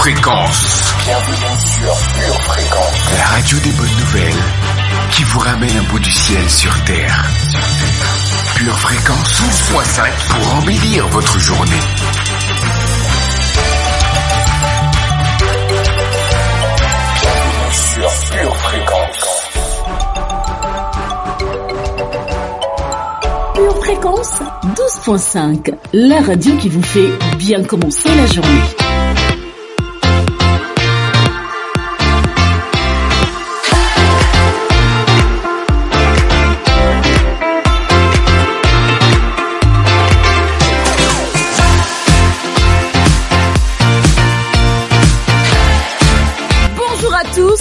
Fréquence. Bienvenue sur Pure Fréquence. La radio des bonnes nouvelles qui vous ramène un bout du ciel sur Terre. Pure Fréquence 12.5 pour embellir votre journée. Bienvenue sur Pure Fréquence. Pure Fréquence 12.5, la radio qui vous fait bien commencer la journée.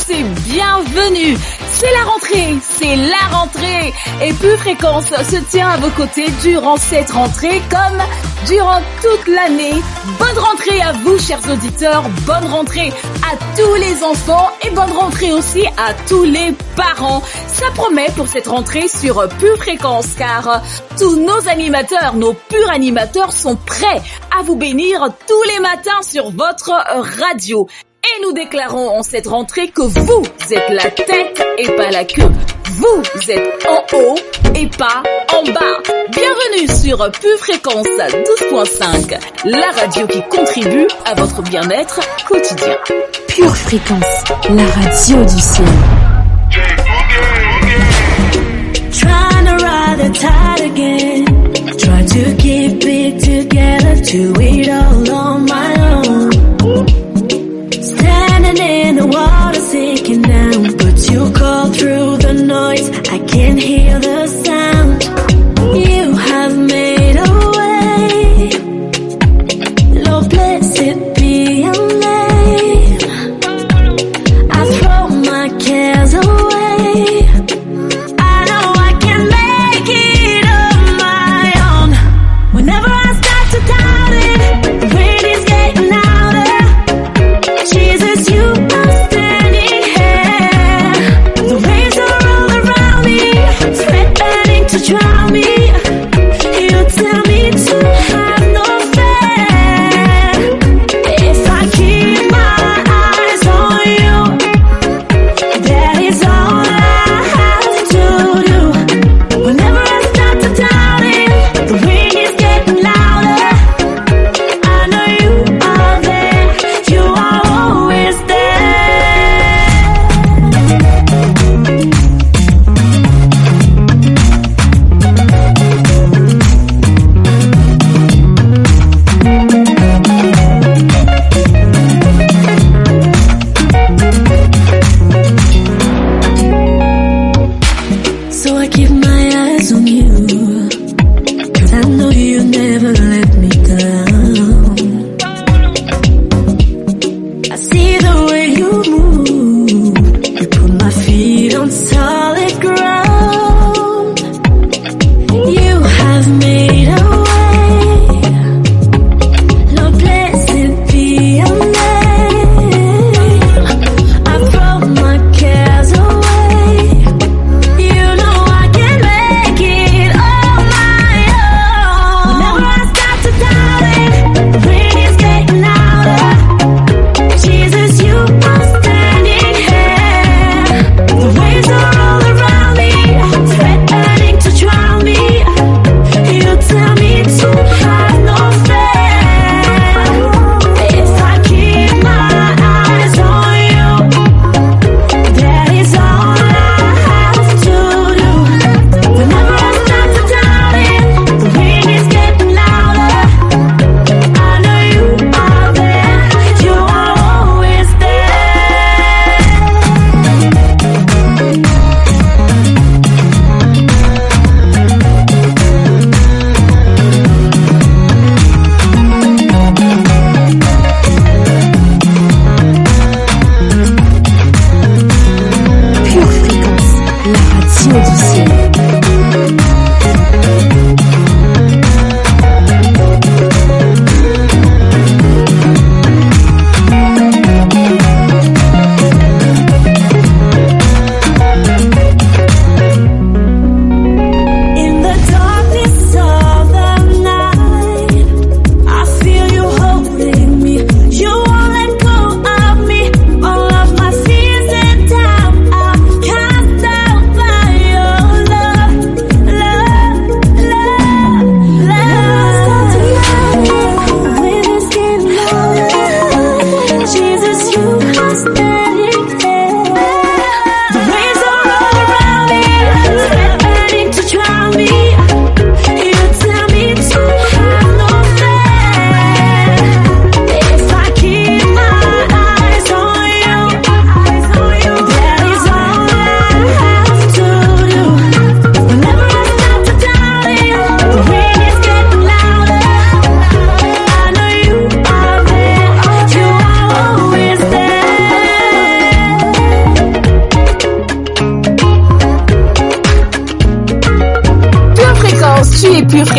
Et bienvenue. C'est la rentrée et Pure Fréquence se tient à vos côtés durant cette rentrée comme durant toute l'année. Bonne rentrée à vous, chers auditeurs, bonne rentrée à tous les enfants et bonne rentrée aussi à tous les parents. Ça promet pour cette rentrée sur Pure Fréquence car tous nos animateurs, nos purs animateurs sont prêts à vous bénir tous les matins sur votre radio. Et nous déclarons en cette rentrée que vous êtes la tête et pas la queue. Vous êtes en haut et pas en bas. Bienvenue sur Pure Fréquence 12.5, la radio qui contribue à votre bien-être quotidien. Pure Fréquence, la radio du ciel. Trying to ride the tide again. Try to keep it together, do it all on my own. Standing in the water, sinking down, but you call through the noise. I can't hear the sound. You have made a way. Lord, blessed be your name. I throw my cares away. I know I can make it on my own. Whenever I start to doubt it, the rain is getting louder. Jesus, you are standing here. The waves are all around me.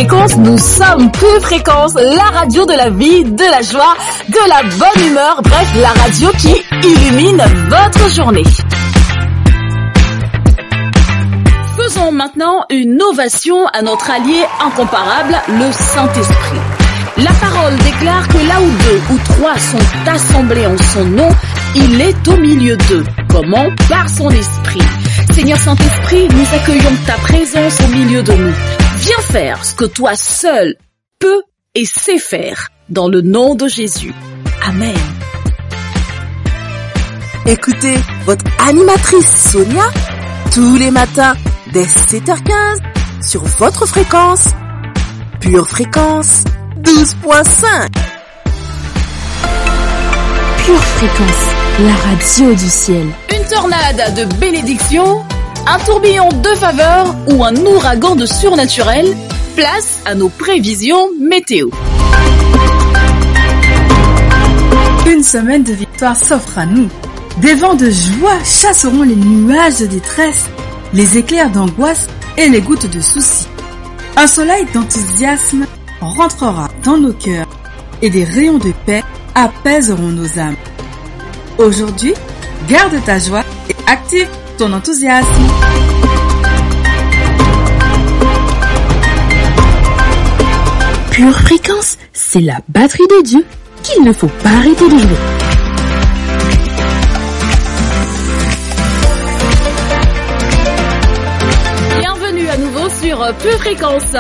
Fréquence, nous sommes Pure Fréquence, la radio de la vie, de la joie, de la bonne humeur, bref, la radio qui illumine votre journée. Faisons maintenant une ovation à notre allié incomparable, le Saint-Esprit. La parole déclare que là où 2 ou 3 sont assemblés en son nom, il est au milieu d'eux. Comment? Par son esprit. Seigneur Saint-Esprit, nous accueillons ta présence au milieu de nous. Viens faire ce que toi seul peux et sais faire, dans le nom de Jésus. Amen. Écoutez votre animatrice Sonia tous les matins dès 7h15 sur votre fréquence, Pure Fréquence 12.5. Pure Fréquence, la radio du ciel. Une tornade de bénédiction, un tourbillon de faveur ou un ouragan de surnaturel, place à nos prévisions météo. Une semaine de victoire s'offre à nous. Des vents de joie chasseront les nuages de détresse, les éclairs d'angoisse et les gouttes de soucis. Un soleil d'enthousiasme rentrera dans nos cœurs et des rayons de paix apaiseront nos âmes. Aujourd'hui, garde ta joie et active ton enthousiasme. Pure Fréquence, c'est la batterie de Dieu qu'il ne faut pas arrêter de jouer. Bienvenue à nouveau sur Pure Fréquence.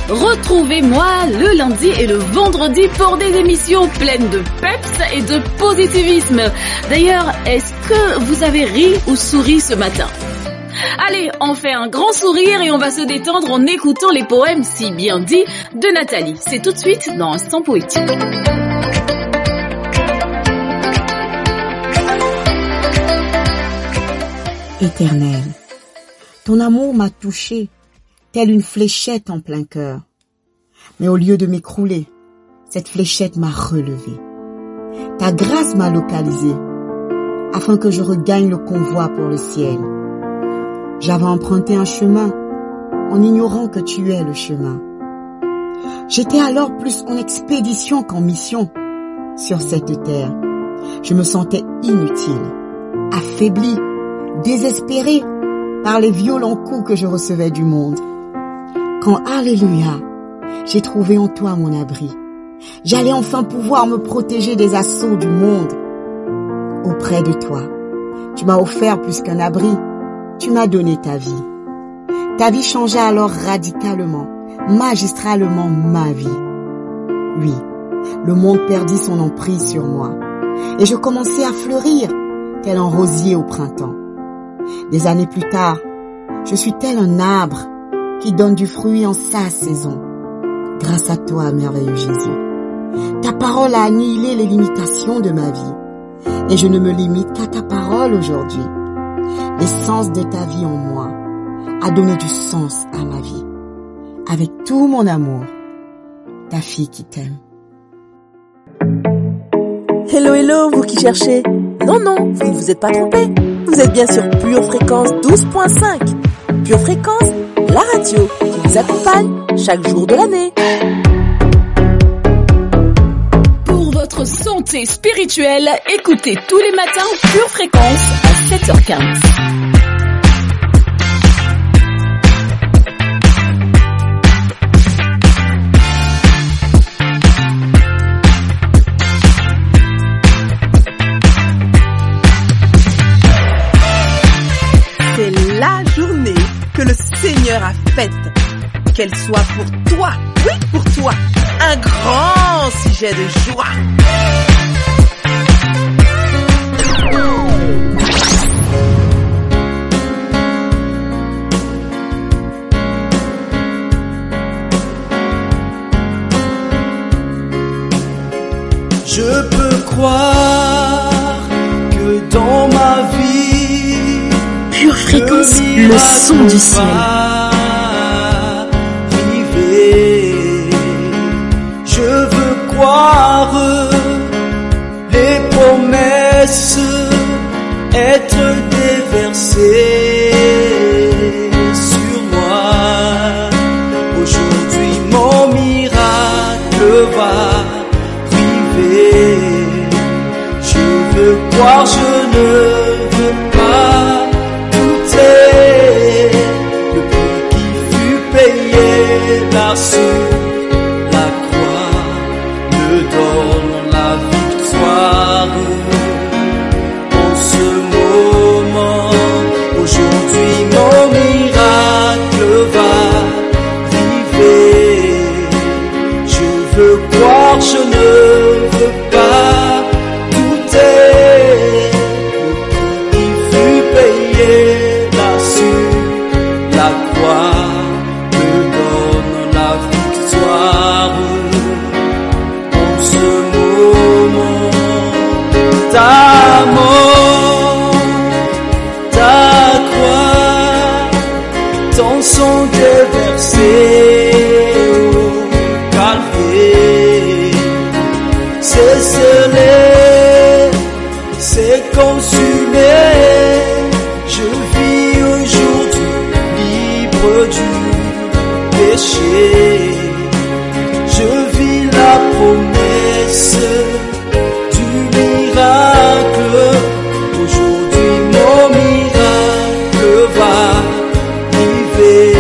Retrouvez-moi le lundi et le vendredi pour des émissions pleines de peps et de positivisme. D'ailleurs, est-ce que vous avez ri ou souri ce matin? Allez, on fait un grand sourire et on va se détendre en écoutant les poèmes si bien dits de Nathalie. C'est tout de suite dans Instant Poétique. Éternel, ton amour m'a touché, telle une fléchette en plein cœur. Mais au lieu de m'écrouler, cette fléchette m'a relevé. Ta grâce m'a localisé, afin que je regagne le convoi pour le ciel. J'avais emprunté un chemin, en ignorant que tu es le chemin. J'étais alors plus en expédition qu'en mission sur cette terre. Je me sentais inutile, affaibli, désespéré par les violents coups que je recevais du monde. Quand, alléluia, j'ai trouvé en toi mon abri, j'allais enfin pouvoir me protéger des assauts du monde. Auprès de toi, tu m'as offert plus qu'un abri, tu m'as donné ta vie. Ta vie changea alors radicalement, magistralement ma vie. Oui, le monde perdit son emprise sur moi, et je commençai à fleurir, tel un rosier au printemps. Des années plus tard, je suis tel un arbre qui donne du fruit en sa saison. Grâce à toi, merveilleux Jésus. Ta parole a annihilé les limitations de ma vie. Et je ne me limite qu'à ta parole aujourd'hui. L'essence de ta vie en moi a donné du sens à ma vie. Avec tout mon amour, ta fille qui t'aime. Hello, hello, vous qui cherchez. Non, vous ne vous êtes pas trompé. Vous êtes bien sur Pure Fréquence 12.5. Pure Fréquence, la radio qui vous accompagne chaque jour de l'année. Pour votre santé spirituelle, écoutez tous les matins Pure Fréquence à 7h15. C'est la journée que le Seigneur a faite. Qu'elle soit pour toi, oui pour toi, un grand sujet de joie. Je peux croire que dans ma vie, Pure Fréquence, le son du ciel. Je veux croire les promesses être déversées sur moi. Aujourd'hui mon croire, je ne veux pas douter. Le prix qui fut payé là sur la croix me donne la victoire. En ce moment, aujourd'hui mon miracle va arriver. Je veux croire, je ne veux pas douter. Le prix qui fut payé là sur la croix me donne la victoire. En ce moment, ta mort, ta croix, ton sang déversé au Calvaire, c'est scellé, c'est consumé. Je vis aujourd'hui libre du péché. Je vis la promesse du miracle. Aujourd'hui mon miracle va arriver.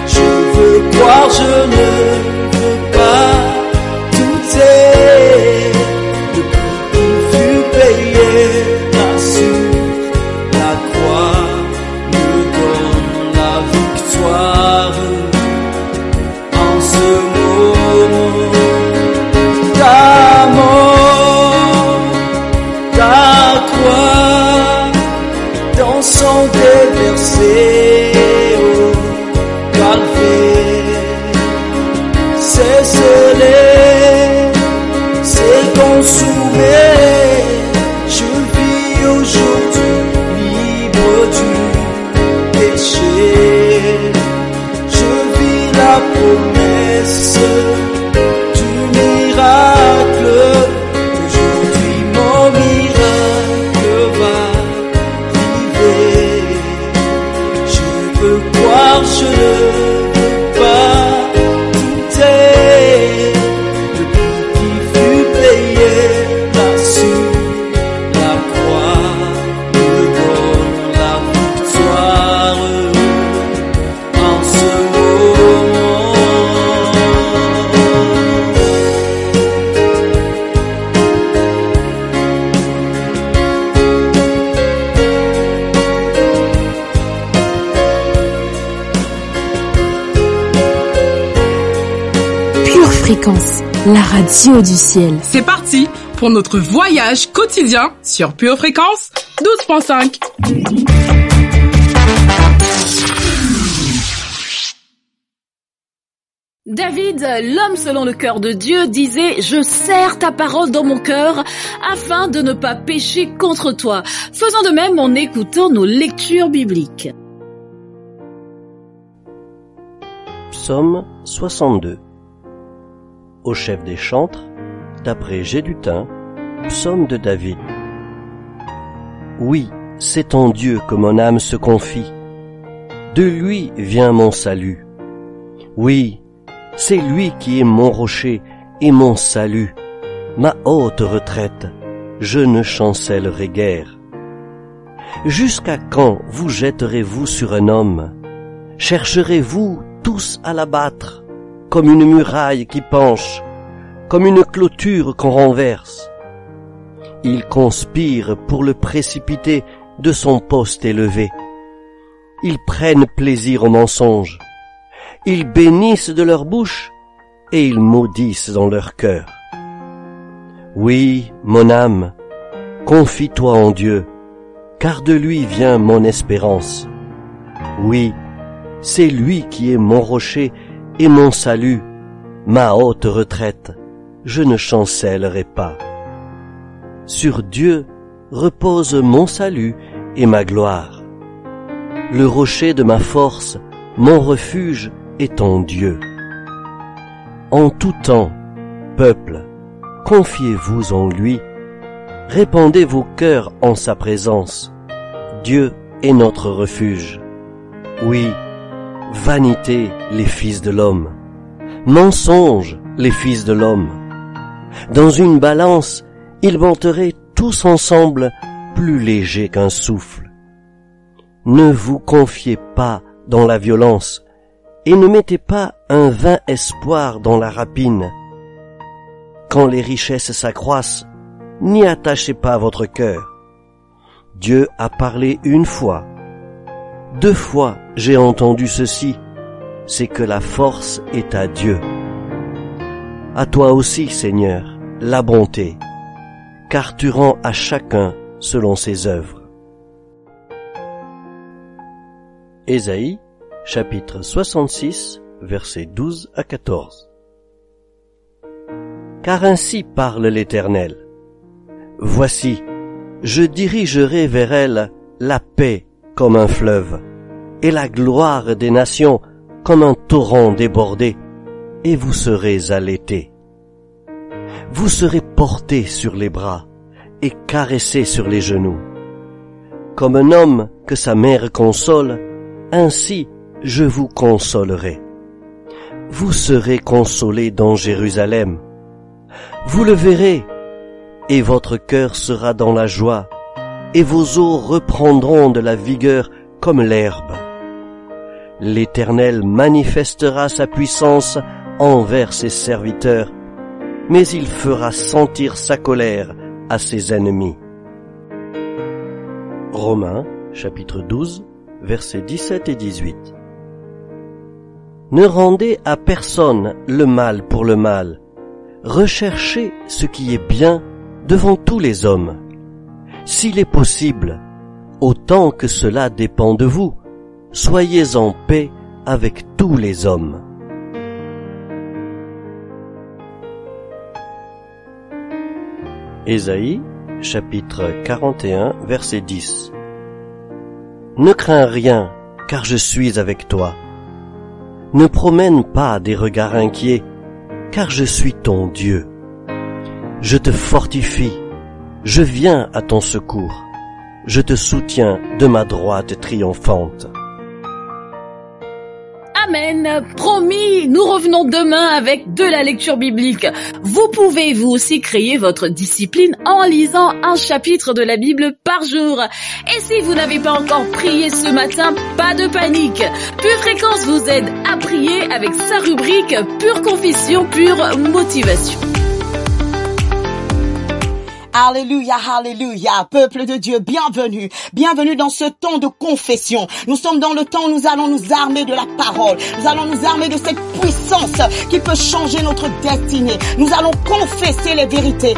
Je veux croire, je ne veux pas douter. Le prix qui fut payé là sur la croix me donne la victoire. En ce moment, ta mort, ta croix, ton sang déversé au Calvaire, c'est scellé, c'est consumé. Je vis aujourd'hui libre du péché. Je vis la promesse du miracle. Aujourd'hui mon miracle va arriver. Je veux croire, je ne veux pas douter. Le prix qui fut payé là sur la croix me donne la victoire. En ce moment, Pure Fréquence, la radio du ciel. C'est parti pour notre voyage quotidien sur Pure Fréquence 12.5. David, l'homme selon le cœur de Dieu, disait « Je serre ta parole dans mon cœur afin de ne pas pécher contre toi ». Faisons de même en écoutant nos lectures bibliques. Psaume 62. Au chef des chantres, d'après Gédutin, psaume de David. Oui, c'est en Dieu que mon âme se confie. De lui vient mon salut. Oui, c'est lui qui est mon rocher et mon salut, ma haute retraite. Je ne chancellerai guère. Jusqu'à quand vous jetterez-vous sur un homme? Chercherez-vous tous à l'abattre, comme une muraille qui penche, comme une clôture qu'on renverse? Ils conspirent pour le précipiter de son poste élevé. Ils prennent plaisir au mensonge. Ils bénissent de leur bouche et ils maudissent dans leur cœur. Oui, mon âme, confie-toi en Dieu, car de lui vient mon espérance. Oui, c'est lui qui est mon rocher et mon salut, ma haute retraite. Je ne chancellerai pas. Sur Dieu repose mon salut et ma gloire. Le rocher de ma force, mon refuge est en Dieu. En tout temps, peuple, confiez-vous en lui, répandez vos cœurs en sa présence. Dieu est notre refuge. Oui, vanité les fils de l'homme, mensonge les fils de l'homme. Dans une balance, ils vanteraient tous ensemble plus légers qu'un souffle. Ne vous confiez pas dans la violence et ne mettez pas un vain espoir dans la rapine. Quand les richesses s'accroissent, n'y attachez pas votre cœur. Dieu a parlé une fois. 2 fois j'ai entendu ceci, c'est que la force est à Dieu. À toi aussi, Seigneur, la bonté, car tu rends à chacun selon ses œuvres. Ésaïe, chapitre 66, versets 12 à 14. Car ainsi parle l'Éternel. Voici, je dirigerai vers elle la paix comme un fleuve, et la gloire des nations comme un torrent débordé, et vous serez allaités. Vous serez portés sur les bras et caressés sur les genoux. Comme un homme que sa mère console, ainsi je vous consolerai. Vous serez consolés dans Jérusalem. Vous le verrez, et votre cœur sera dans la joie, et vos os reprendront de la vigueur comme l'herbe. L'Éternel manifestera sa puissance envers ses serviteurs, mais il fera sentir sa colère à ses ennemis. Romains, chapitre 12, versets 17 et 18. Ne rendez à personne le mal pour le mal. Recherchez ce qui est bien devant tous les hommes. S'il est possible, autant que cela dépend de vous, soyez en paix avec tous les hommes. Ésaïe, chapitre 41, verset 10. Ne crains rien, car je suis avec toi. Ne promène pas des regards inquiets, car je suis ton Dieu. Je te fortifie, je viens à ton secours, je te soutiens de ma droite triomphante. Amen. Promis, nous revenons demain avec de la lecture biblique. Vous pouvez vous aussi créer votre discipline en lisant un chapitre de la Bible par jour. Et si vous n'avez pas encore prié ce matin, pas de panique. Pure Fréquence vous aide à prier avec sa rubrique Pure Confession, Pure Motivation. Alléluia, alléluia, peuple de Dieu, bienvenue, bienvenue dans ce temps de confession. Nous sommes dans le temps où nous allons nous armer de la parole, nous allons nous armer de cette puissance qui peut changer notre destinée. Nous allons confesser les vérités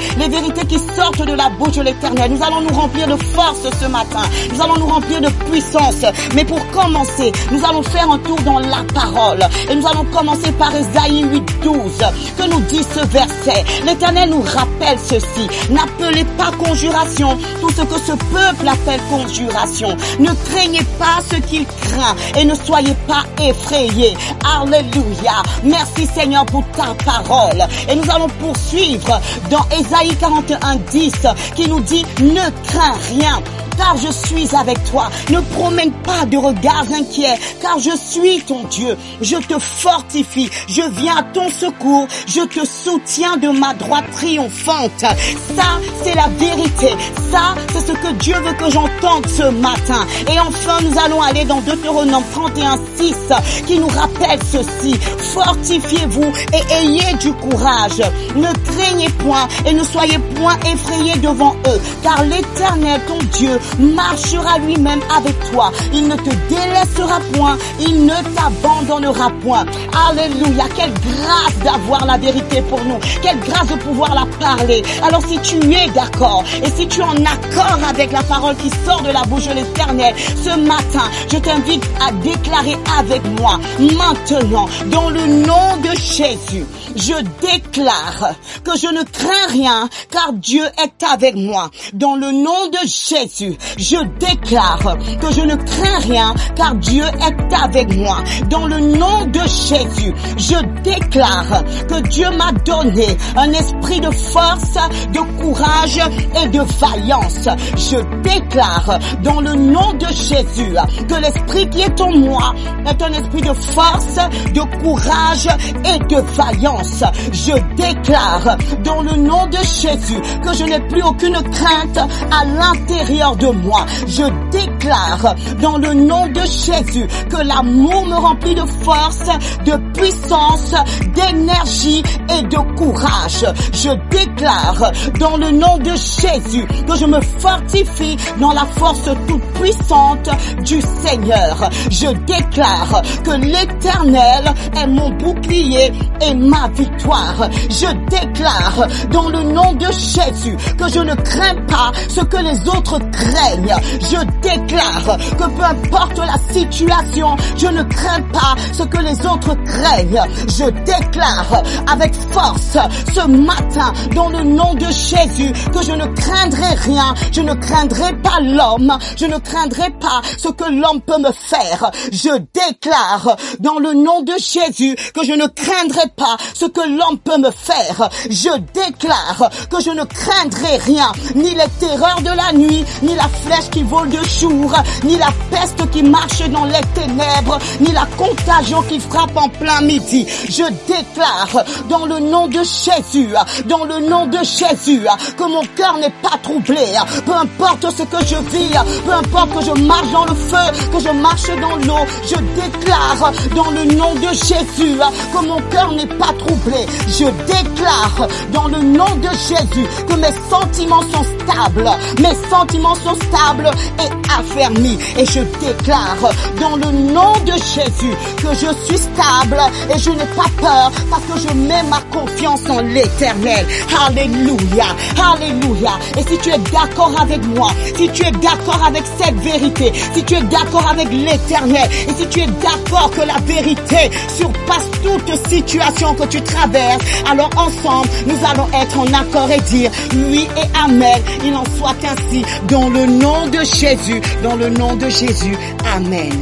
qui sortent de la bouche de l'Éternel. Nous allons nous remplir de force ce matin, nous allons nous remplir de puissance. Mais pour commencer, nous allons faire un tour dans la parole et nous allons commencer par Ésaïe 8:12, que nous dit ce verset. L'Éternel nous rappelle ceci: n'appelez pas conjuration tout ce que ce peuple appelle conjuration. Ne craignez pas ce qu'il craint et ne soyez pas effrayés. Alléluia. Merci Seigneur pour ta parole. Et nous allons poursuivre dans Ésaïe 41:10 qui nous dit: ne crains rien, car je suis avec toi. Ne promène pas de regards inquiets, car je suis ton Dieu. Je te fortifie, je viens à ton secours, je te soutiens de ma droite triomphante. Ça, c'est la vérité. Ça, c'est ce que Dieu veut que j'entende ce matin. Et enfin, nous allons aller dans Deutéronome 31:6 qui nous rappelle ceci: fortifiez-vous et ayez du courage. Ne craignez point et ne soyez point effrayés devant eux, car l'Éternel, ton Dieu, marchera lui-même avec toi. Il ne te délaissera point, il ne t'abandonnera point. Alléluia. Quelle grâce d'avoir la vérité pour nous. Quelle grâce de pouvoir la parler. Alors si tu es d'accord et si tu es en accord avec la parole qui sort de la bouche de l'Éternel, ce matin, je t'invite à déclarer avec moi: maintenant, dans le nom de Jésus, je déclare que je ne crains rien, car Dieu est avec moi. Dans le nom de Jésus, Jésus, je déclare que je ne crains rien car Dieu est avec moi. Dans le nom de Jésus, je déclare que Dieu m'a donné un esprit de force, de courage et de vaillance. Je déclare dans le nom de Jésus que l'esprit qui est en moi est un esprit de force, de courage et de vaillance. Je déclare dans le nom de Jésus que je n'ai plus aucune crainte à l'intérieur de moi. Je déclare dans le nom de Jésus que l'amour me remplit de force, de puissance, d'énergie et de courage. Je déclare dans le nom de Jésus que je me fortifie dans la force toute puissante du Seigneur. Je déclare que l'Éternel est mon bouclier et ma victoire. Je déclare dans le nom de Jésus que je ne crains pas ce que les autres craignent. Je déclare que peu importe la situation, je ne crains pas ce que les autres craignent. Je déclare avec force ce matin dans le nom de Jésus que je ne craindrai rien, je ne craindrai pas l'homme, je ne craindrai pas ce que l'homme peut me faire. Je déclare dans le nom de Jésus que je ne craindrai pas ce que l'homme peut me faire. Je déclare que je ne craindrai rien, ni les terreurs de la nuit, ni la flèche qui vole de jour, ni la peste qui marche dans les ténèbres, ni la contagion qui frappe en plein midi. Je déclare dans le nom de Jésus, dans le nom de Jésus, que mon cœur n'est pas troublé. Peu importe ce que je vis, peu importe que je marche dans le feu, que je marche dans l'eau, je déclare dans le nom de Jésus que mon cœur n'est pas troublé. Je déclare dans le nom de Jésus que mes sentiments sont stables. Mes sentiments sont stables et affermis. Et je déclare dans le nom de Jésus que je suis stable et je n'ai pas peur parce que je mets ma confiance en l'Éternel. Alléluia, alléluia. Et si tu es d'accord avec moi, si tu es d'accord avec cette vérité, si tu es d'accord avec l'Éternel et si tu es d'accord que la vérité surpasse toute situation que tu traverses, alors ensemble, nous allons être en accord et dire oui et amen. Il en soit ainsi dans le nom de Jésus, dans le nom de Jésus. Amen.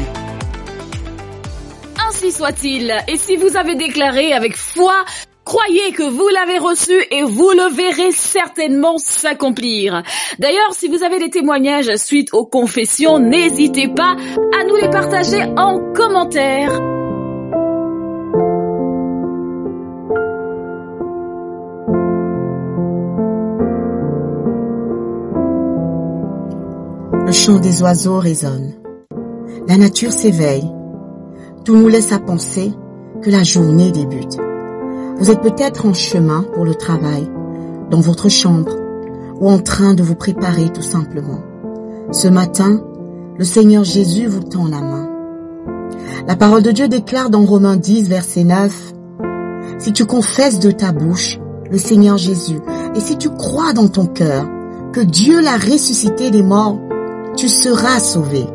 Ainsi soit-il. Et si vous avez déclaré avec foi, croyez que vous l'avez reçu et vous le verrez certainement s'accomplir. D'ailleurs, si vous avez des témoignages suite aux confessions, n'hésitez pas à nous les partager en commentaire. Le chant des oiseaux résonne. La nature s'éveille. Tout nous laisse à penser que la journée débute. Vous êtes peut-être en chemin pour le travail, dans votre chambre, ou en train de vous préparer tout simplement. Ce matin, le Seigneur Jésus vous tend la main. La parole de Dieu déclare dans Romains 10, verset 9, « Si tu confesses de ta bouche le Seigneur Jésus, et si tu crois dans ton cœur que Dieu l'a ressuscité des morts, tu seras sauvé. »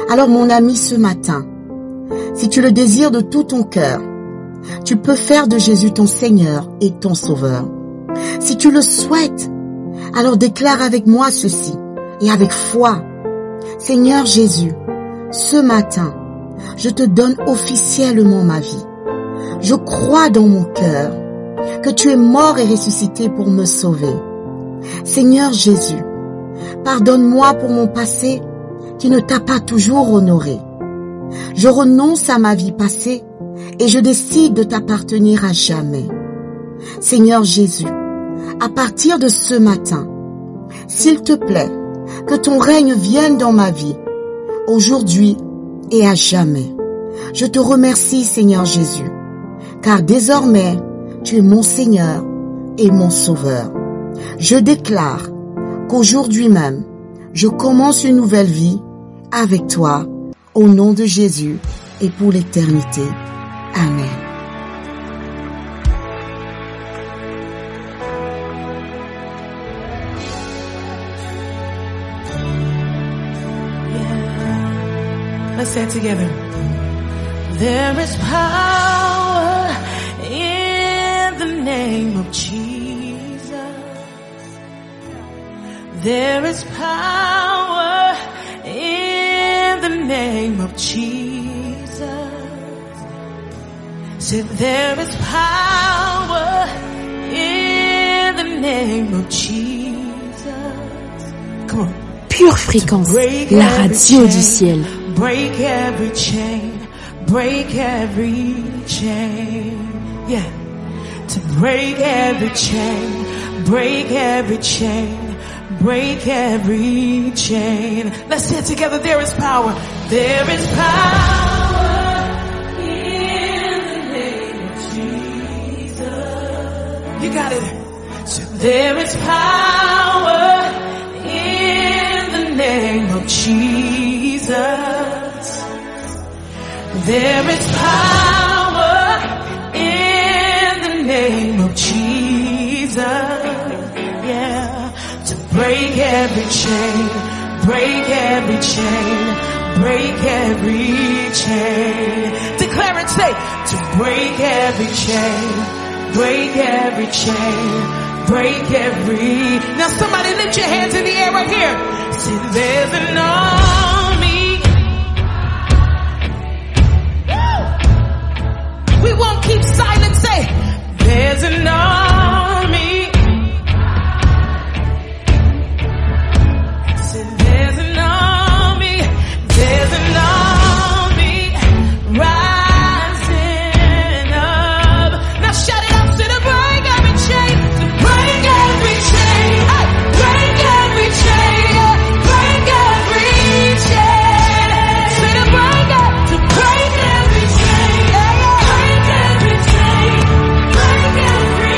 Alors mon ami, ce matin, si tu le désires de tout ton cœur, tu peux faire de Jésus ton Seigneur et ton Sauveur. Si tu le souhaites, alors déclare avec moi ceci et avec foi. Seigneur Jésus, ce matin, je te donne officiellement ma vie. Je crois dans mon cœur que tu es mort et ressuscité pour me sauver. Seigneur Jésus, pardonne-moi pour mon passé qui ne t'a pas toujours honoré. Je renonce à ma vie passée et je décide de t'appartenir à jamais. Seigneur Jésus, à partir de ce matin, s'il te plaît, que ton règne vienne dans ma vie, aujourd'hui et à jamais. Je te remercie, Seigneur Jésus, car désormais, tu es mon Seigneur et mon Sauveur. Je déclare qu'aujourd'hui même, je commence une nouvelle vie avec toi, au nom de Jésus et pour l'éternité. Amen. Let's say it together. There is power in the name of Jesus. There is power name of Jesus. Said there is power in the name of Jesus. Come on. Pure Fréquence, la radio du ciel. Break every chain, break every chain. Yeah. To break every chain, break every chain, break every chain. Let's say it together. There is power. There is power in the name of Jesus. You got it. So there is power in the name of Jesus. There is power in the name of Jesus. Yeah. To break every chain, break every chain, break every chain. Declare and say, to break every chain, break every chain, break every. Now somebody lift your hands in the air right here. Say there's an army. We won't keep silent. Say there's an army. Say there's an army. There's an army rising up. Now shout it out. Say to break every chain. To break every chain. Break every chain. Break every chain. Say to break up. To break every chain. Break every chain. Break every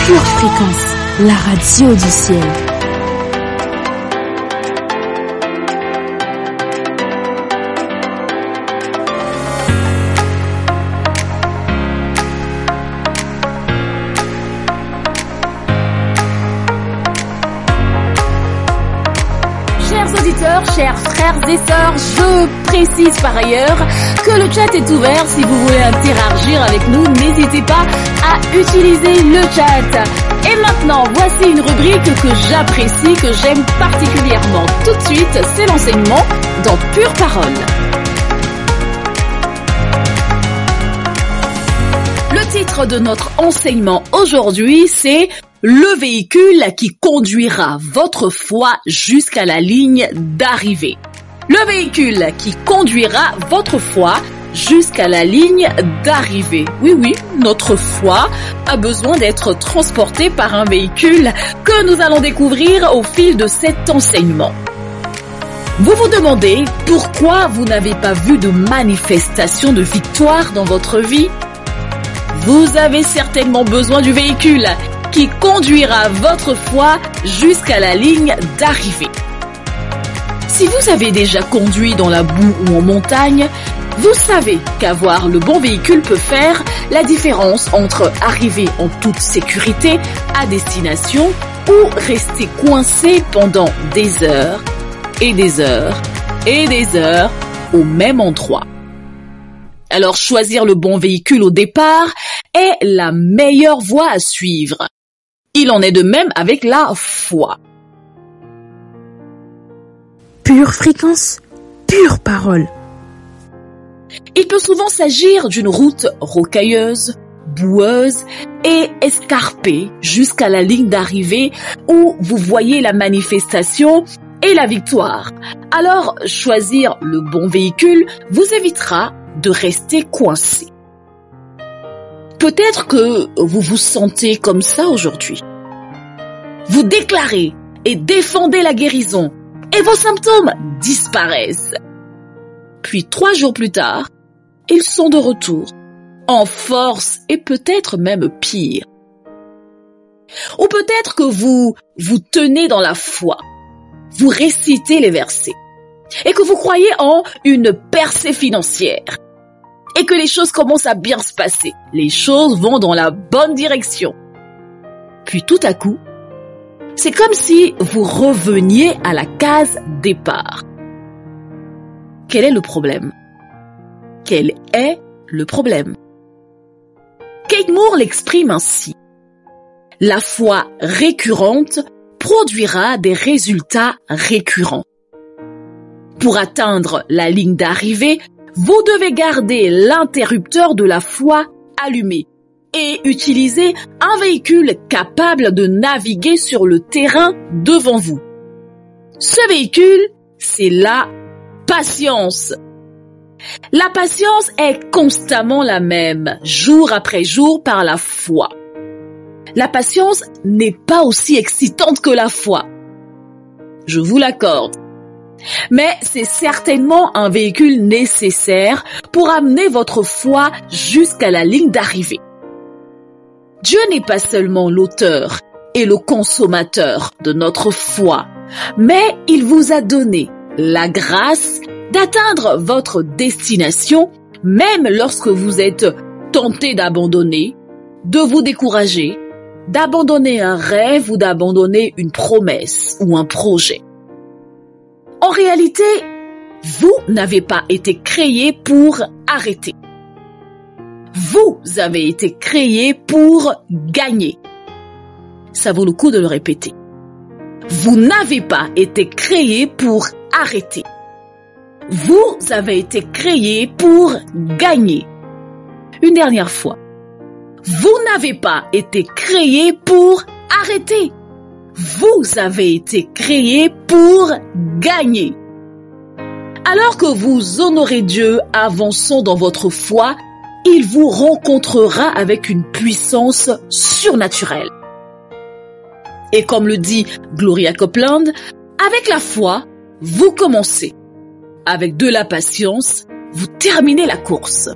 Pure Fréquence, la radio du ciel. Chers frères et sœurs, je précise par ailleurs que le chat est ouvert. Si vous voulez interagir avec nous, n'hésitez pas à utiliser le chat. Et maintenant, voici une rubrique que j'apprécie, que j'aime particulièrement. Tout de suite, c'est l'enseignement dans Pure Parole. Le titre de notre enseignement aujourd'hui, c'est le véhicule qui conduira votre foi jusqu'à la ligne d'arrivée. Le véhicule qui conduira votre foi jusqu'à la ligne d'arrivée. Oui, notre foi a besoin d'être transportée par un véhicule que nous allons découvrir au fil de cet enseignement. Vous vous demandez pourquoi vous n'avez pas vu de manifestation de victoire dans votre vie? Vous avez certainement besoin du véhicule qui conduira votre foi jusqu'à la ligne d'arrivée. Si vous avez déjà conduit dans la boue ou en montagne, vous savez qu'avoir le bon véhicule peut faire la différence entre arriver en toute sécurité à destination ou rester coincé pendant des heures et des heures et des heures au même endroit. Alors choisir le bon véhicule au départ est la meilleure voie à suivre. Il en est de même avec la foi. Pure Fréquence, pure parole. Il peut souvent s'agir d'une route rocailleuse, boueuse et escarpée jusqu'à la ligne d'arrivée où vous voyez la manifestation et la victoire. Alors, choisir le bon véhicule vous évitera de rester coincé. Peut-être que vous vous sentez comme ça aujourd'hui. Vous déclarez et défendez la guérison et vos symptômes disparaissent. Puis 3 jours plus tard, ils sont de retour, en force et peut-être même pire. Ou peut-être que vous tenez dans la foi, vous récitez les versets et que vous croyez en une percée financière. Et que les choses commencent à bien se passer. Les choses vont dans la bonne direction. Puis tout à coup, c'est comme si vous reveniez à la case départ. Quel est le problème? Quel est le problème? Kate Moore l'exprime ainsi. La foi récurrente produira des résultats récurrents. Pour atteindre la ligne d'arrivée, vous devez garder l'interrupteur de la foi allumé et utiliser un véhicule capable de naviguer sur le terrain devant vous. Ce véhicule, c'est la patience. La patience est constamment la même, jour après jour par la foi. La patience n'est pas aussi excitante que la foi. Je vous l'accorde. Mais c'est certainement un véhicule nécessaire pour amener votre foi jusqu'à la ligne d'arrivée. Dieu n'est pas seulement l'auteur et le consommateur de notre foi, mais il vous a donné la grâce d'atteindre votre destination même lorsque vous êtes tenté d'abandonner, de vous décourager, d'abandonner un rêve ou d'abandonner une promesse ou un projet. En réalité, vous n'avez pas été créé pour arrêter. Vous avez été créé pour gagner. Ça vaut le coup de le répéter. Vous n'avez pas été créé pour arrêter. Vous avez été créé pour gagner. Une dernière fois. Vous n'avez pas été créé pour arrêter. Vous avez été créé pour gagner. Alors que vous honorez Dieu avançant dans votre foi, il vous rencontrera avec une puissance surnaturelle. Et comme le dit Gloria Copeland, avec la foi, vous commencez. Avec de la patience, vous terminez la course.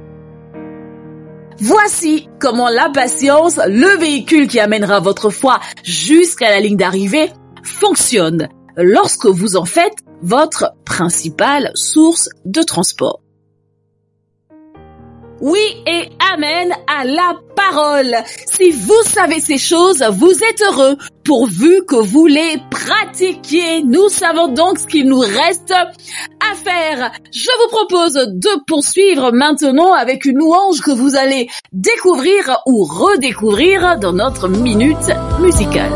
Voici comment la patience, le véhicule qui amènera votre foi jusqu'à la ligne d'arrivée, fonctionne lorsque vous en faites votre principale source de transport. Oui et amen à la parole. Si vous savez ces choses, vous êtes heureux pourvu que vous les pratiquiez. Nous savons donc ce qu'il nous reste à faire. Je vous propose de poursuivre maintenant avec une louange que vous allez découvrir ou redécouvrir dans notre minute musicale.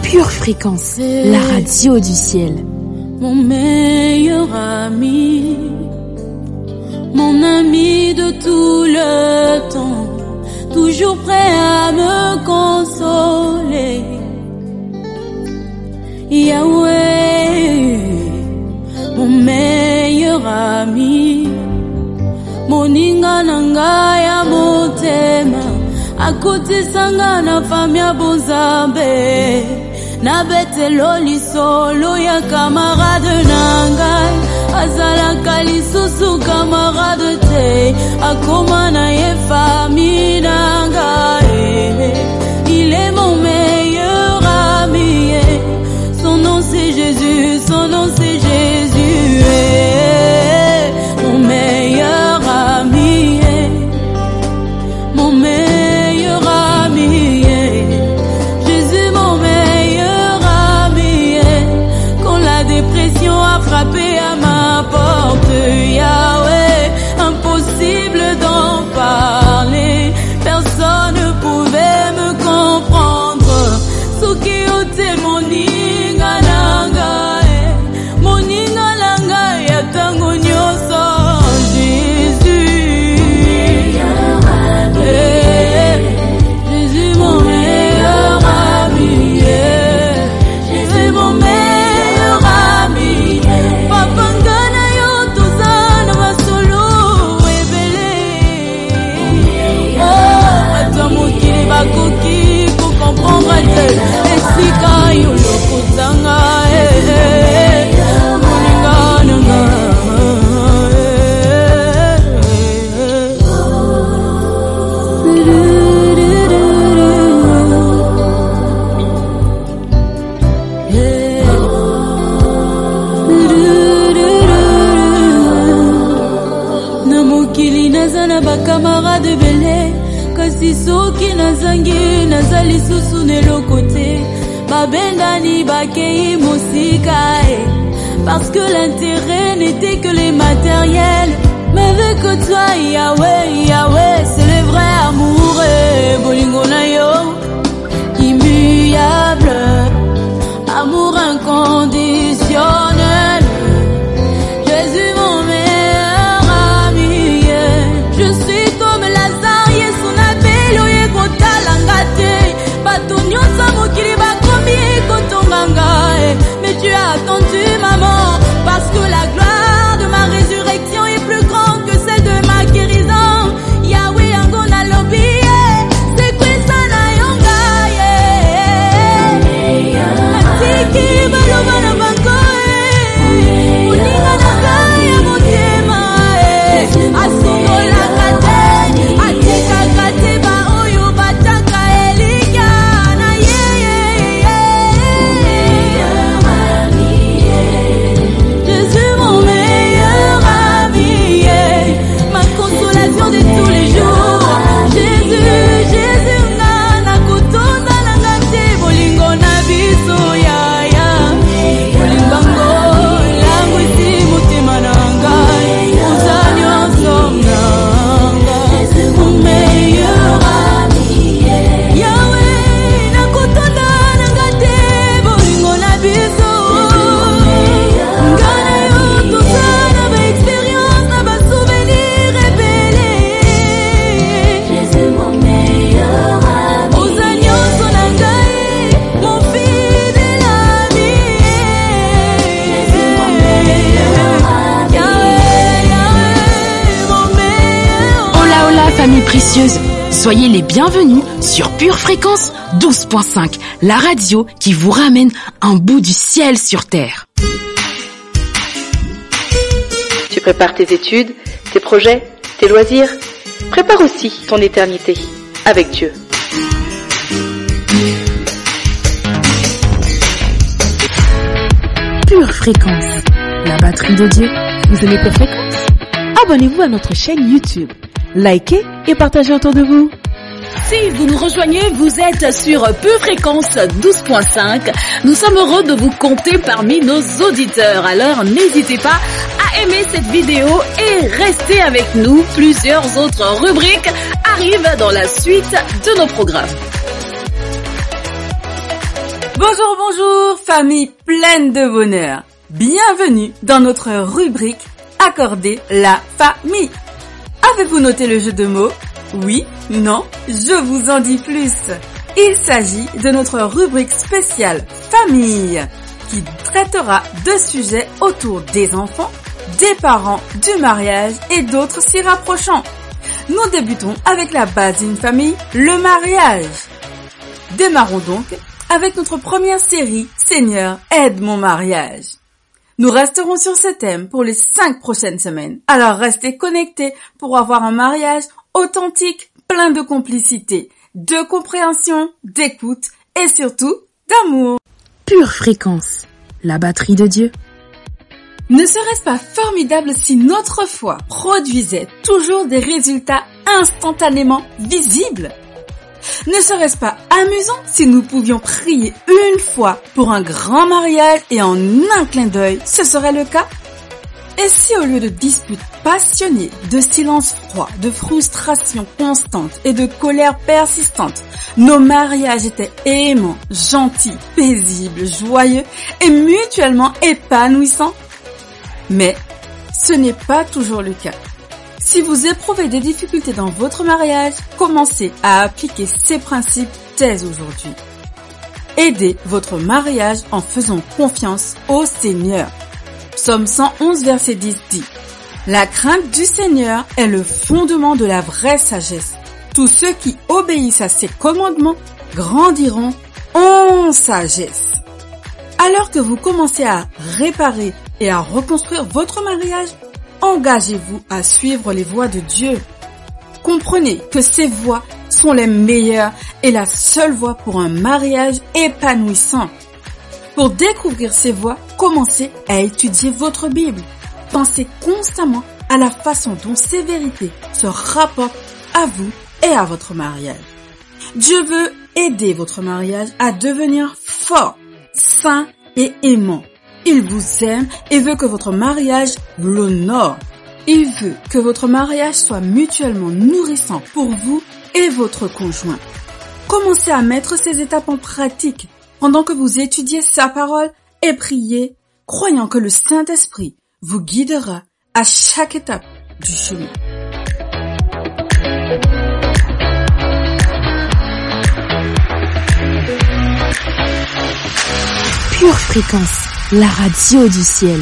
Pure Fréquence, la radio du ciel. Mon meilleur ami, mon ami de tout le temps, toujours prêt à me consoler. Yahweh, mon meilleur ami, moninga nanga ya motema, akotisanga na famia bozambe. Na betelo lisolo ya camarade nangai, azalaka lisusu camarade te, akoma na ye famille nangai. Il est mon meilleur ami, son nom c'est Jésus, son nom c'est Jésus. Mon meilleur ami, mon meilleur ami. A frappé à ma porte, Yahweh, impossible d'en parler, personne ne pouvait me comprendre. Suki ote moninga nanga, moninga nanga ya tango nyoso, Jésus, Jésus mon meilleur ami, Jésus mon meilleur. Bakoki ko comprendre te esika yo lokotanga moninga nanga na mokili nazana bakamarade bele kasi soki nazangi nazali susu neloko te babengani bakei mosika parce que l'intérêt n'était que les matériels, mais avec toi Yahweh, Yahweh c'est le vrai amour bolingo na yo immuable, amour inconditionnel. Jésus mon meilleur ami, je suis comme Lazare yesu na belo ye kotalanga te bato nyonso mokili bakomi kotonganga, mais tu as attendu maman parce que la gloire de ma résurrection est plus grande que celle de ma guérison. Yahweh yango na lobi c'est quoi ça na yonga atiki baloba na bango uninga na kaya motema asokola kate atika kate ba oyo bataka elika na Jésus mon meilleur ami, ma consolation de tous les jours. Jésus, Jésus na kutonda na ngate bolingo na biso ya bolingo langu si mutima na ngai uzanyo somna mon meilleur ami Yahweh na kutonda na ngate bolingo na biso ngana yo tozana ba expérience na ba souvenir révélés. Jésus mon meilleur ami uzanyo sona ngai mon fidèle ami. Jésus mon meilleur ami Yahweh, Yahweh mon meilleur. Hola, hola, famille précieuse. Soyez les bienvenus sur Pure Fréquence 12.5, la radio qui vous ramène un bout du ciel sur terre. Tu prépares tes études, tes projets, tes loisirs. Prépare aussi ton éternité avec Dieu. Pure Fréquence, la batterie de Dieu. Vous aimez Pure Fréquence? Abonnez-vous à notre chaîne YouTube. Likez et partagez autour de vous. Si vous nous rejoignez, vous êtes sur Pure Fréquence 12.5. Nous sommes heureux de vous compter parmi nos auditeurs. Alors n'hésitez pas à aimer cette vidéo et restez avec nous. Plusieurs autres rubriques arrivent dans la suite de nos programmes. Bonjour, bonjour, famille pleine de bonheur. Bienvenue dans notre rubrique Accorder la famille. Avez-vous noté le jeu de mots? Oui, non, je vous en dis plus. Il s'agit de notre rubrique spéciale famille qui traitera de sujets autour des enfants, des parents, du mariage et d'autres s'y rapprochant. Nous débutons avec la base d'une famille, le mariage. Démarrons donc avec notre première série Seigneur, aide mon mariage. Nous resterons sur ce thème pour les 5 prochaines semaines. Alors restez connectés pour avoir un mariage authentique, plein de complicité, de compréhension, d'écoute et surtout d'amour. Pure Fréquence, la batterie de Dieu. Ne serait-ce pas formidable si notre foi produisait toujours des résultats instantanément visibles? Ne serait-ce pas amusant si nous pouvions prier une fois pour un grand mariage et en un clin d'œil, ce serait le cas? Et si au lieu de disputes passionnées, de silence froid, de frustration constante et de colère persistante, nos mariages étaient aimants, gentils, paisibles, joyeux et mutuellement épanouissants? Mais ce n'est pas toujours le cas. Si vous éprouvez des difficultés dans votre mariage, commencez à appliquer ces principes dès aujourd'hui. Aidez votre mariage en faisant confiance au Seigneur. Psaume 111, verset 10 dit « La crainte du Seigneur est le fondement de la vraie sagesse. Tous ceux qui obéissent à ses commandements grandiront en sagesse. » Alors que vous commencez à réparer et à reconstruire votre mariage, engagez-vous à suivre les voies de Dieu. Comprenez que ces voies sont les meilleures et la seule voie pour un mariage épanouissant. Pour découvrir ces voies, commencez à étudier votre Bible. Pensez constamment à la façon dont ces vérités se rapportent à vous et à votre mariage. Dieu veut aider votre mariage à devenir fort, sain et aimant. Il vous aime et veut que votre mariage l'honore. Il veut que votre mariage soit mutuellement nourrissant pour vous et votre conjoint. Commencez à mettre ces étapes en pratique pendant que vous étudiez sa parole et priez, croyant que le Saint-Esprit vous guidera à chaque étape du chemin. Pure Fréquence, la radio du ciel.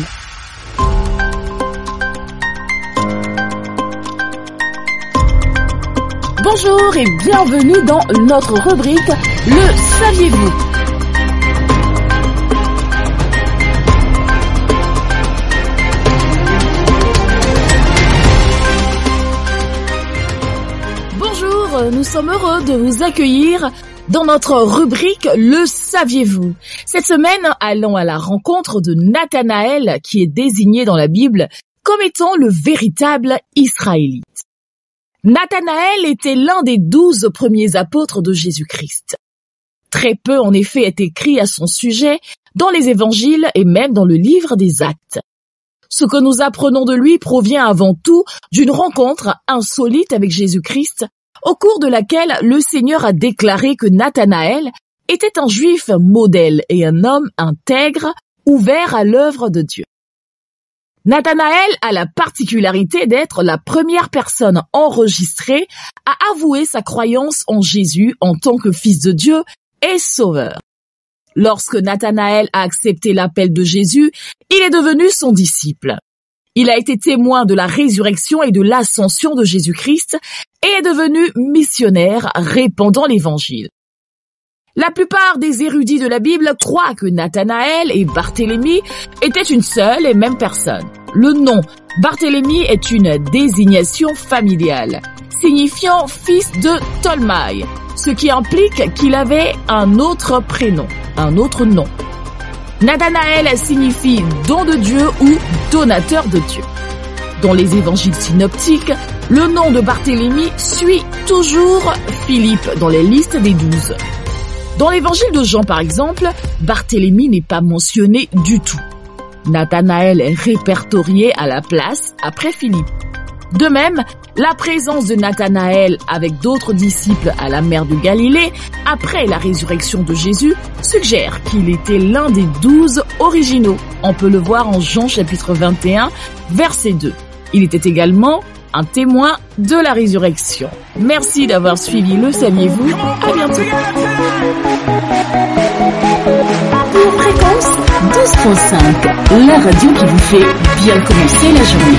Bonjour et bienvenue dans notre rubrique Le saviez-vous? Bonjour, nous sommes heureux de vous accueillir dans notre rubrique Le saviez-vous? Cette semaine, allons à la rencontre de Nathanaël qui est désigné dans la Bible comme étant le véritable Israélite. Nathanaël était l'un des 12 premiers apôtres de Jésus-Christ. Très peu en effet est écrit à son sujet dans les évangiles et même dans le livre des Actes. Ce que nous apprenons de lui provient avant tout d'une rencontre insolite avec Jésus-Christ, au cours de laquelle le Seigneur a déclaré que Nathanaël était un juif modèle et un homme intègre, ouvert à l'œuvre de Dieu. Nathanaël a la particularité d'être la première personne enregistrée à avouer sa croyance en Jésus en tant que fils de Dieu et sauveur. Lorsque Nathanaël a accepté l'appel de Jésus, il est devenu son disciple. Il a été témoin de la résurrection et de l'ascension de Jésus-Christ et est devenu missionnaire répandant l'évangile. La plupart des érudits de la Bible croient que Nathanaël et Barthélemy étaient une seule et même personne. Le nom Barthélemy est une désignation familiale, signifiant fils de Tolmaï, ce qui implique qu'il avait un autre prénom, un autre nom. Nathanaël signifie don de Dieu ou donateur de Dieu. Dans les évangiles synoptiques, le nom de Barthélemy suit toujours Philippe dans les listes des 12. Dans l'évangile de Jean, par exemple, Barthélemy n'est pas mentionné du tout. Nathanaël est répertorié à la place après Philippe. De même, la présence de Nathanaël avec d'autres disciples à la mer de Galilée après la résurrection de Jésus suggère qu'il était l'un des 12 originaux. On peut le voir en Jean chapitre 21, verset 2. Il était également un témoin de la résurrection. Merci d'avoir suivi Le Saviez-vous. À bientôt. Pure Fréquence 12.5, la radio qui vous fait bien commencer la journée.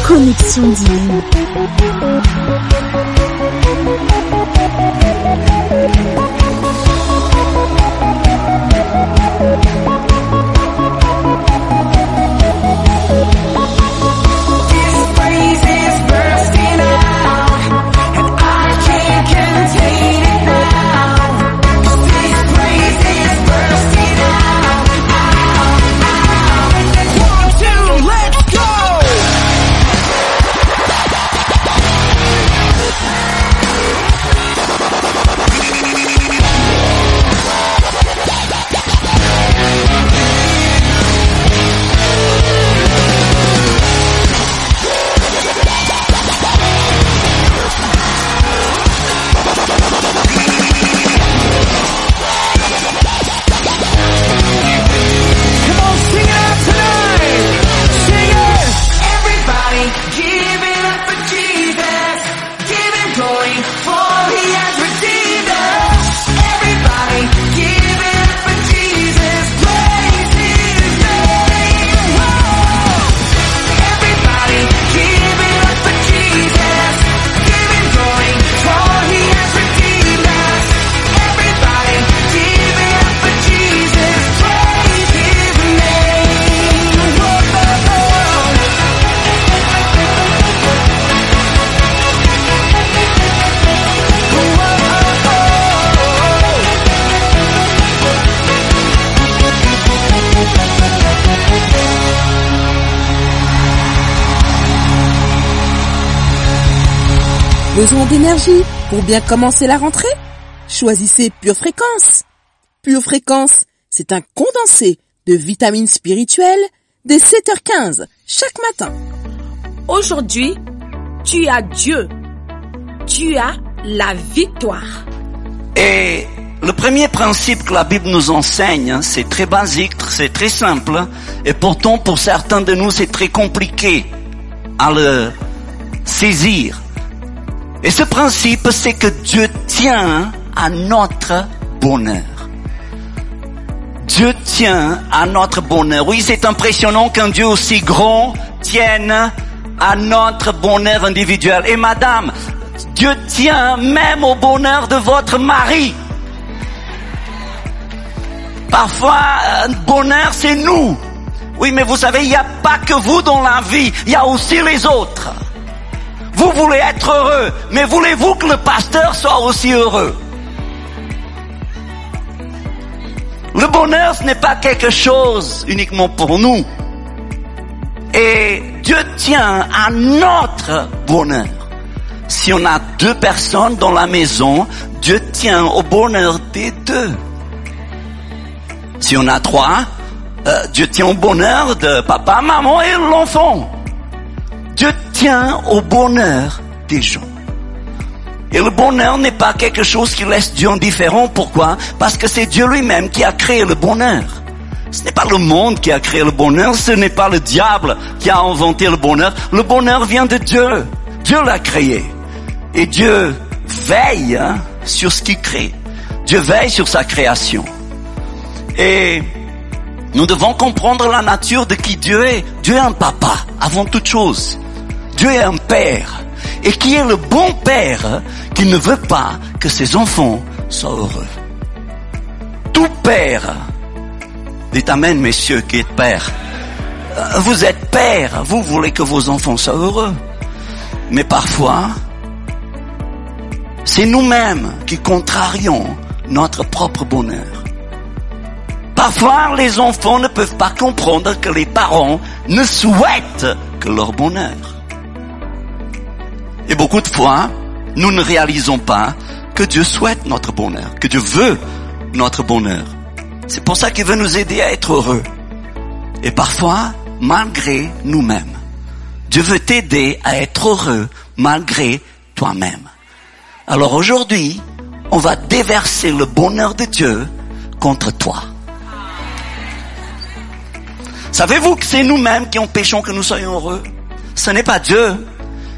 Connexion divine. Besoin d'énergie pour bien commencer la rentrée? Choisissez Pure Fréquence. Pure Fréquence, c'est un condensé de vitamines spirituelles, dès 7h15 chaque matin. Aujourd'hui, tu as Dieu. Tu as la victoire. Et le premier principe que la Bible nous enseigne, c'est très basique, c'est très simple, et pourtant pour certains de nous c'est très compliqué à le saisir. Et ce principe, c'est que Dieu tient à notre bonheur. Dieu tient à notre bonheur. Oui, c'est impressionnant qu'un Dieu aussi grand tienne à notre bonheur individuel. Et madame, Dieu tient même au bonheur de votre mari. Parfois, bonheur, c'est nous. Oui, mais vous savez, il n'y a pas que vous dans la vie, il y a aussi les autres. Vous voulez être heureux, mais voulez-vous que le pasteur soit aussi heureux? Le bonheur, ce n'est pas quelque chose uniquement pour nous. Et Dieu tient à notre bonheur. Si on a 2 personnes dans la maison, Dieu tient au bonheur des 2. Si on a 3, Dieu tient au bonheur de papa, maman et l'enfant. Dieu tient au bonheur des gens. Et le bonheur n'est pas quelque chose qui laisse Dieu indifférent. Pourquoi? Parce que c'est Dieu lui-même qui a créé le bonheur. Ce n'est pas le monde qui a créé le bonheur, ce n'est pas le diable qui a inventé le bonheur. Le bonheur vient de Dieu. Dieu l'a créé. Et Dieu veille sur ce qu'il crée. Dieu veille sur sa création. Et nous devons comprendre la nature de qui Dieu est. Dieu est un papa, avant toute chose. Dieu est un père. Et qui est le bon père qui ne veut pas que ses enfants soient heureux. Tout père, dites amen messieurs qui êtes père. Vous êtes père, vous voulez que vos enfants soient heureux. Mais parfois, c'est nous-mêmes qui contrarions notre propre bonheur. Parfois, les enfants ne peuvent pas comprendre que les parents ne souhaitent que leur bonheur. Et beaucoup de fois, nous ne réalisons pas que Dieu souhaite notre bonheur, que Dieu veut notre bonheur. C'est pour ça qu'il veut nous aider à être heureux. Et parfois, malgré nous-mêmes. Dieu veut t'aider à être heureux malgré toi-même. Alors aujourd'hui, on va déverser le bonheur de Dieu contre toi. Savez-vous que c'est nous-mêmes qui empêchons que nous soyons heureux? Ce n'est pas Dieu.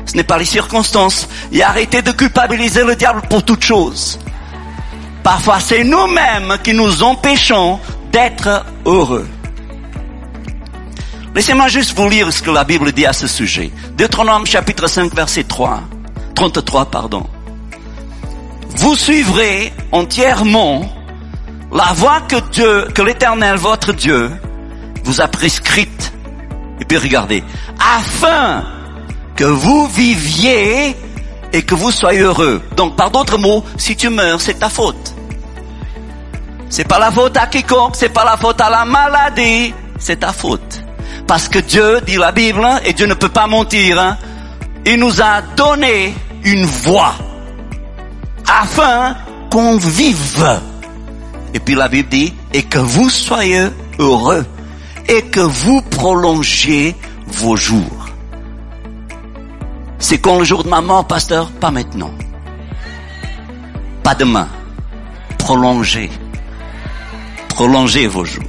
Ce n'est pas les circonstances. Et arrêtez de culpabiliser le diable pour toute chose. Parfois, c'est nous-mêmes qui nous empêchons d'être heureux. Laissez-moi juste vous lire ce que la Bible dit à ce sujet. Deutéronome chapitre 5 verset 33. Vous suivrez entièrement la voie que l'Éternel, votre Dieu, vous a prescrite. Et puis regardez, afin que vous viviez et que vous soyez heureux. Donc, par d'autres mots, si tu meurs, c'est ta faute. C'est pas la faute à quiconque, c'est pas la faute à la maladie, c'est ta faute. Parce que Dieu, dit la Bible, et Dieu ne peut pas mentir, il nous a donné une voie afin qu'on vive. Et puis la Bible dit, et que vous soyez heureux et que vous prolongiez vos jours. C'est quand le jour de ma mort, pasteur? Pas maintenant. Pas demain. Prolongez vos jours.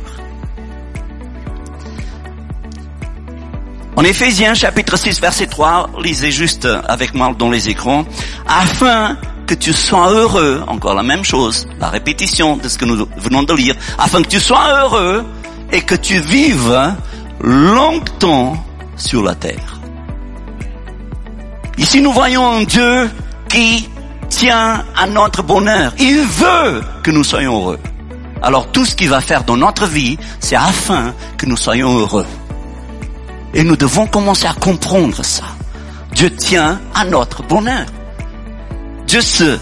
En Éphésiens chapitre 6 verset 3, lisez juste avec moi dans les écrans, afin que tu sois heureux, encore la même chose, la répétition de ce que nous venons de lire, afin que tu sois heureux et que tu vives longtemps sur la terre. Ici, nous voyons un Dieu qui tient à notre bonheur. Il veut que nous soyons heureux. Alors, tout ce qu'il va faire dans notre vie, c'est afin que nous soyons heureux. Et nous devons commencer à comprendre ça. Dieu tient à notre bonheur. Dieu se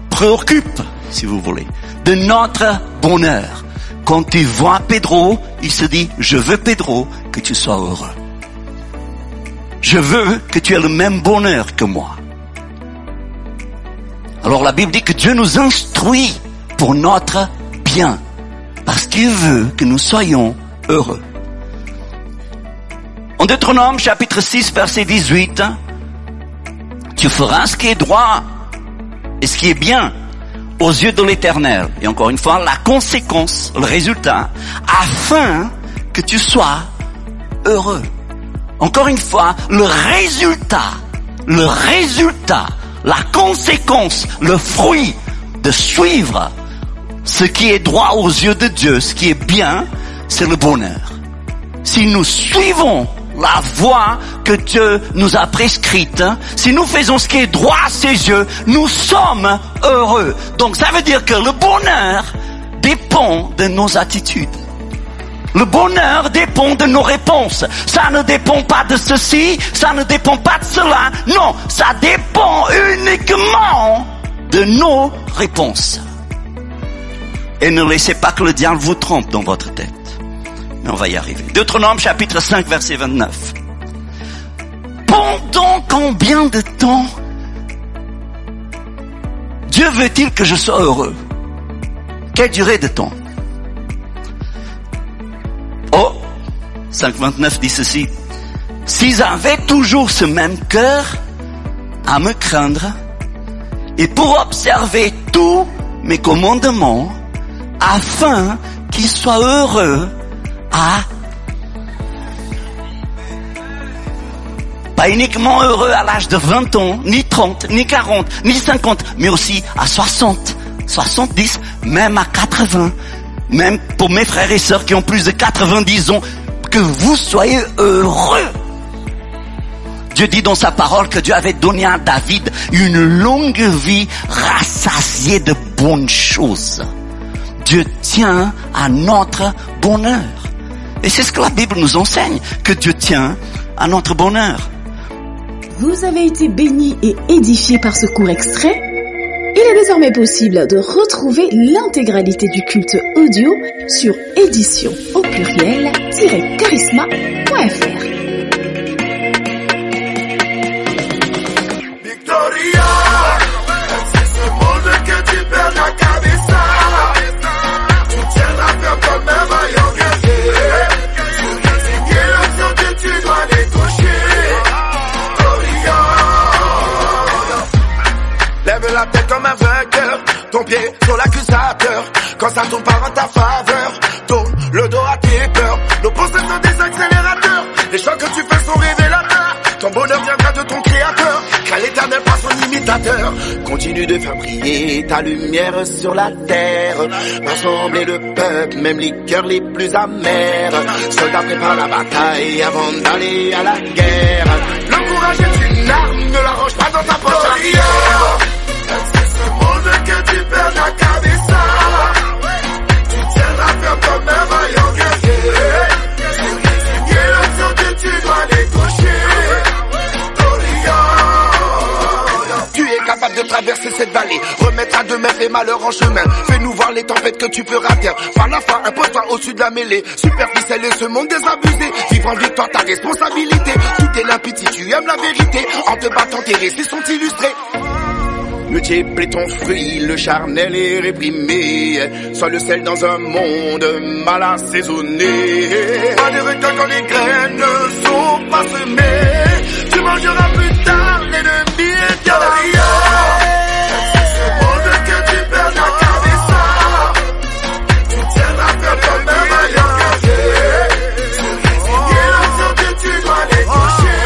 préoccupe, si vous voulez, de notre bonheur. Quand il voit Pedro, il se dit, je veux Pedro, que tu sois heureux. Je veux que tu aies le même bonheur que moi. Alors la Bible dit que Dieu nous instruit pour notre bien. Parce qu'il veut que nous soyons heureux. En Deutéronome chapitre 6 verset 18, tu feras ce qui est droit et ce qui est bien aux yeux de l'Éternel. Et encore une fois, la conséquence, le résultat, afin que tu sois heureux. Encore une fois, le résultat, la conséquence, le fruit de suivre ce qui est droit aux yeux de Dieu, ce qui est bien, c'est le bonheur. Si nous suivons la voie que Dieu nous a prescrite, si nous faisons ce qui est droit à ses yeux, nous sommes heureux. Donc ça veut dire que le bonheur dépend de nos attitudes. Le bonheur dépend de nos réponses. Ça ne dépend pas de ceci, ça ne dépend pas de cela. Non, ça dépend uniquement de nos réponses. Et ne laissez pas que le diable vous trompe dans votre tête. Mais on va y arriver. Deutéronome chapitre 5 verset 29. Pendant combien de temps Dieu veut-il que je sois heureux? Quelle durée de temps? Oh, 5.29 dit ceci. S'ils avaient toujours ce même cœur à me craindre et pour observer tous mes commandements afin qu'ils soient heureux pas uniquement heureux à l'âge de 20 ans, ni 30, ni 40, ni 50, mais aussi à 60, 70, même à 80. Même pour mes frères et sœurs qui ont plus de 90 ans, que vous soyez heureux. Dieu dit dans sa parole que Dieu avait donné à David une longue vie rassasiée de bonnes choses. Dieu tient à notre bonheur. Et c'est ce que la Bible nous enseigne, que Dieu tient à notre bonheur. Vous avez été bénis et édifiés par ce court extrait? Il est désormais possible de retrouver l'intégralité du culte audio sur édition au pluriel-charisma.fr. Victoria, c'est ce monde que tu perds la cabeza. Tu tiendras ferme comme un maillot gagné. C'est l'option que tu dois décrocher. Victoria, lève la tête comme un vainqueur. Ton pied sur l'accusateur. Quand ça tourne pas en ta faveur, tourne le dos à tes peurs. Nos pensées sont des accélérateurs. Les choix que tu fais sont révélateurs. Ton bonheur viendra de ton créateur, car l'éternel pas son imitateur. Continue de faire briller ta lumière sur la terre. Rassembler le peuple, même les cœurs les plus amers. Soldats préparent la bataille avant d'aller à la guerre. Le courage est une arme, ne la range pas dans ta poche arrière. C'est ce monde que tu perds la cabeza. Tu tiendras ferme comme un maillot gagné. C'est l'option que tu dois décrocher. Tu es capable de traverser cette vallée, remettre à demain les malheurs en chemin. Fais-nous voir les tempêtes que tu feras taire. Par la foi, impose-toi au-dessus de la mêlée. Superficiel et ce monde désabusé. Vivre en victoire, ta responsabilité. Tout est limpide si tu aimes la vérité. En te battant, tes récits sont illustrés. Multiplie ton fruit, le charnel est réprimé. Sois le sel dans un monde mal assaisonné. Pas de récolte quand les graines ne sont pas semées. Tu mangeras plus tard, l'ennemi est derrière. C'est ce monde que tu perds la cabeza. Tu tiendras ferme comme un maillot gagné. C'est l'option que tu dois décrocher.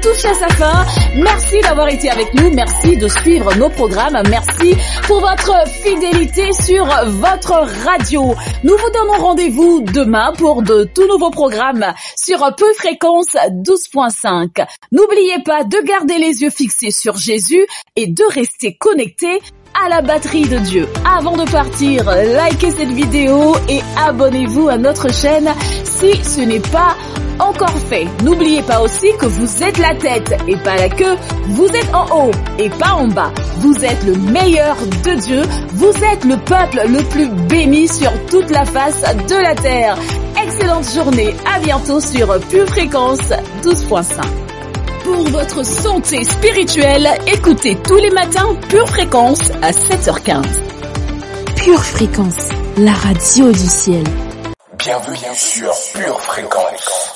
Touche à sa fin. Merci d'avoir été avec nous. Merci de suivre nos programmes. Merci pour votre fidélité sur votre radio. Nous vous donnons rendez-vous demain pour de tout nouveaux programmes sur Peu Fréquence 12.5. N'oubliez pas de garder les yeux fixés sur Jésus et de rester connectés à la batterie de Dieu. Avant de partir, likez cette vidéo et abonnez-vous à notre chaîne si ce n'est pas encore fait. N'oubliez pas aussi que vous êtes la tête et pas la queue. Vous êtes en haut et pas en bas. Vous êtes le meilleur de Dieu. Vous êtes le peuple le plus béni sur toute la face de la terre. Excellente journée. À bientôt sur Pure Fréquence 12.5. Pour votre santé spirituelle, écoutez tous les matins Pure Fréquence à 7h15. Pure Fréquence, la radio du ciel. Bienvenue sur Pure Fréquence.